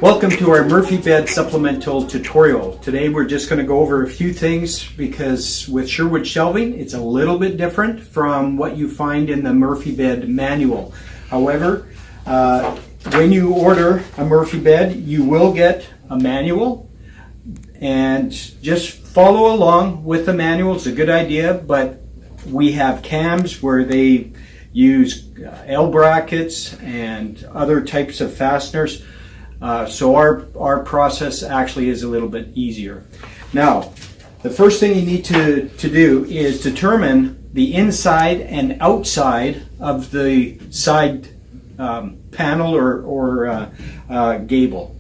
Welcome to our Murphy bed supplemental tutorial. Today we're just going to go over a few things because with Sherwood Shelving it's a little bit different from what you find in the Murphy bed manual. However, when you order a Murphy bed you will get a manual, and just follow along with the manual. It's a good idea, but we have cams where they use L brackets and other types of fasteners. So our process actually is a little bit easier. Now, the first thing you need to do is determine the inside and outside of the side panel or gable.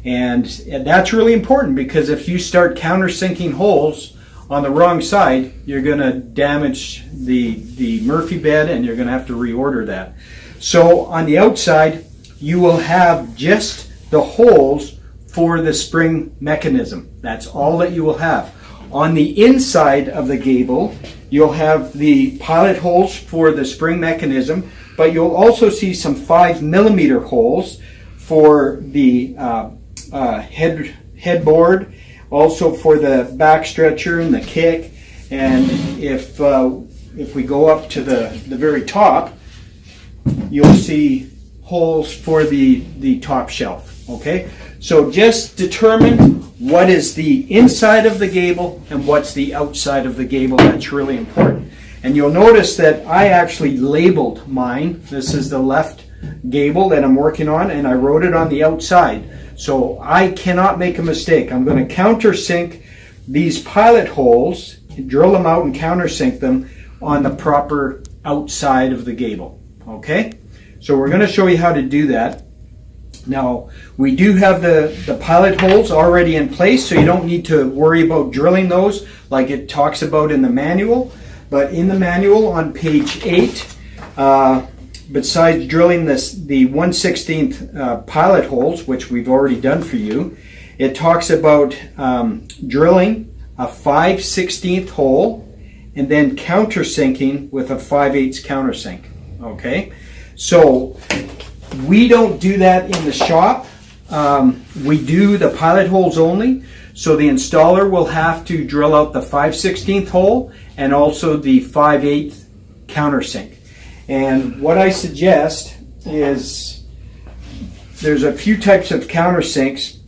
And that's really important, because if you start countersinking holes on the wrong side, you're going to damage the Murphy bed and you're going to have to reorder that. So on the outside, you will have just the holes for the spring mechanism. That's all that you will have. On the inside of the gable, you'll have the pilot holes for the spring mechanism, but you'll also see some 5mm holes for the headboard, also for the back stretcher and the kick. And if we go up to the very top, you'll see holes for the top shelf. Okay, so just determine what is the inside of the gable and what's the outside of the gable. That's really important. And you'll notice that I actually labeled mine. This is the left gable that I'm working on, and I wrote it on the outside. So I cannot make a mistake. I'm going to countersink these pilot holes, drill them out and countersink them on the proper outside of the gable. Okay, so we're going to show you how to do that. Now, we do have the pilot holes already in place, so you don't need to worry about drilling those like it talks about in the manual. But in the manual on page 8, besides drilling the 1/16 pilot holes, which we've already done for you, it talks about drilling a 5/16 hole and then countersinking with a 5/8 countersink. Okay, so we don't do that in the shop. We do the pilot holes only. So the installer will have to drill out the 5/16 hole and also the 5/8 countersink. And what I suggest is there's a few types of countersinks.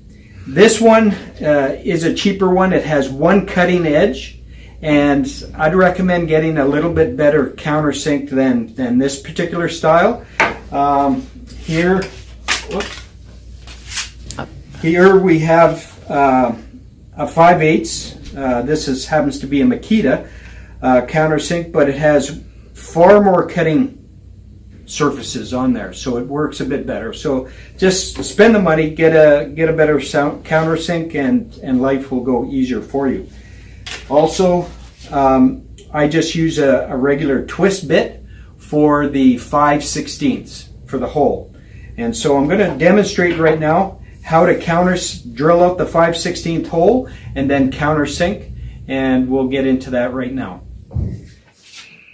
This one is a cheaper one. It has one cutting edge, and I'd recommend getting a little bit better countersink than this particular style. Here we have a 5/8. This happens to be a Makita countersink, but it has far more cutting surfaces on there, so it works a bit better. So just spend the money, get a better countersink, and life will go easier for you. Also, I just use a regular twist bit for the 5/16 for the hole. And so I'm going to demonstrate right now how to drill out the 5/16 hole and then countersink, and we'll get into that right now.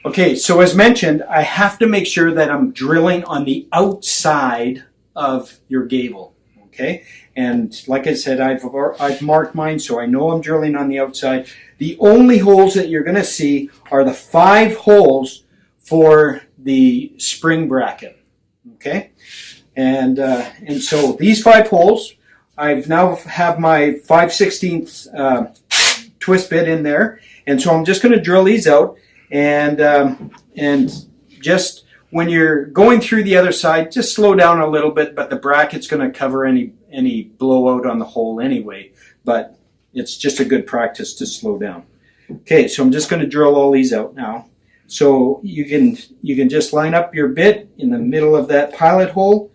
Okay, so as mentioned, I have to make sure that I'm drilling on the outside of your gable. Okay, and like I said, I've marked mine, so I know I'm drilling on the outside. The only holes that you're going to see are the 5 holes for the spring bracket. Okay, and so these 5 holes, I've now have my 5/16 twist bit in there, and so I'm just going to drill these out, and just when you're going through the other side, just slow down a little bit, but the bracket's going to cover any blowout on the hole anyway, but it's just a good practice to slow down. Okay, so I'm just going to drill all these out now. So you can just line up your bit in the middle of that pilot hole.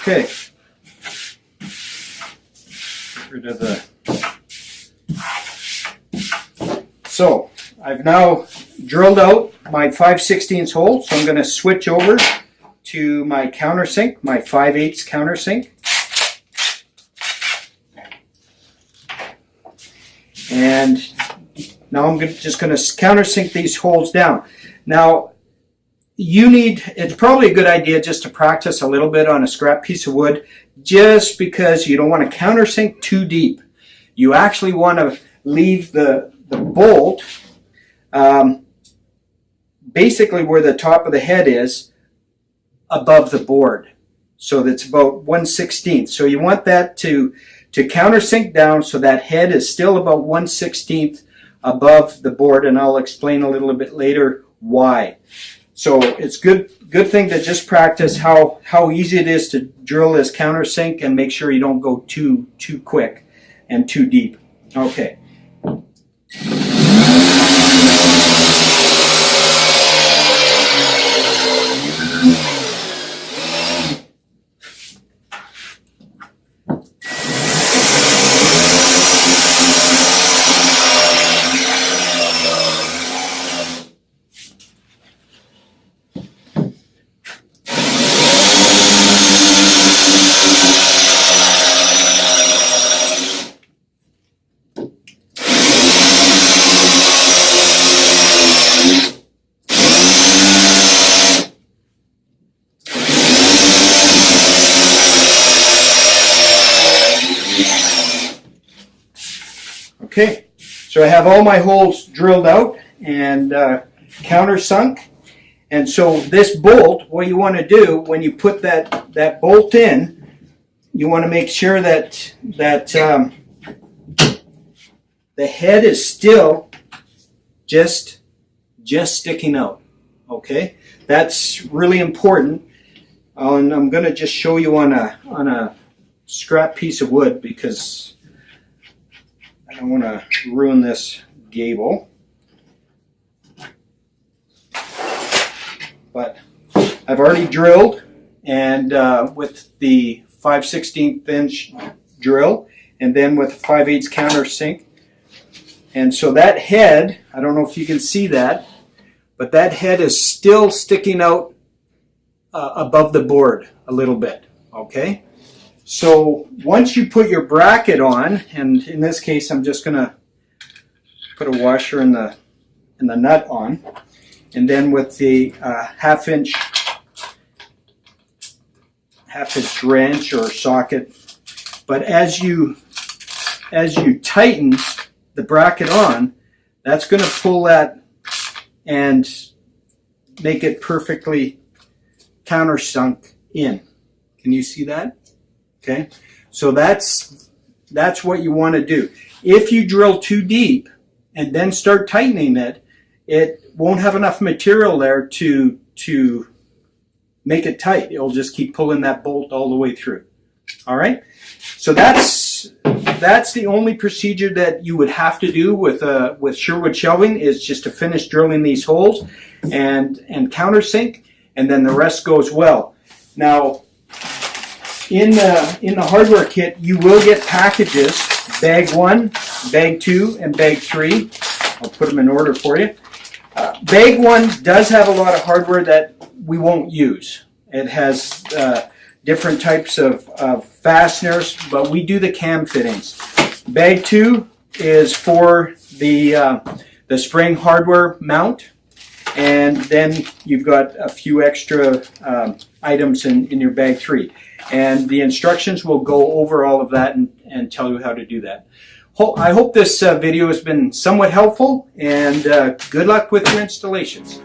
Okay. Get rid of the... So, I've now drilled out my 5/16 hole, so I'm going to switch over to my countersink, my 5/8 countersink. And now I'm just going to countersink these holes down. Now, it's probably a good idea just to practice a little bit on a scrap piece of wood, just because you don't want to countersink too deep. You actually want to leave the bolt basically where the top of the head is above the board. So that's about 1/16. So you want that to countersink down so that head is still about 1/16 above the board, and I'll explain a little bit later why. So it's good thing to just practice how easy it is to drill this countersink, and make sure you don't go too quick and too deep. Okay. Okay, so I have all my holes drilled out and countersunk. And so this bolt, what you want to do when you put that bolt in, you want to make sure that the head is still just sticking out. Okay, that's really important. And I'm going to just show you on a scrap piece of wood, because I don't want to ruin this gable. But I've already drilled, and with the 5/16 inch drill, and then with the 5/8 countersink. And so that head, I don't know if you can see that, but that head is still sticking out above the board a little bit. Okay? So once you put your bracket on, and in this case I'm just going to put a washer and the nut on, and then with the half inch wrench or socket. But as you tighten the bracket on, that's going to pull that and make it perfectly countersunk in. Can you see that? Okay, so that's what you want to do. If you drill too deep and then start tightening it, it won't have enough material there to make it tight. It'll just keep pulling that bolt all the way through. All right, so that's the only procedure that you would have to do with Sherwood Shelving, is just to finish drilling these holes and countersink, and then the rest goes well. Now, in the hardware kit, you will get packages, bag 1, bag 2, and bag 3. I'll put them in order for you. Bag 1 does have a lot of hardware that we won't use. It has different types of fasteners, but we do the cam fittings. Bag 2 is for the spring hardware mount, and then you've got a few extra items in your bag 3. And the instructions will go over all of that and tell you how to do that. I hope this video has been somewhat helpful, and good luck with your installations.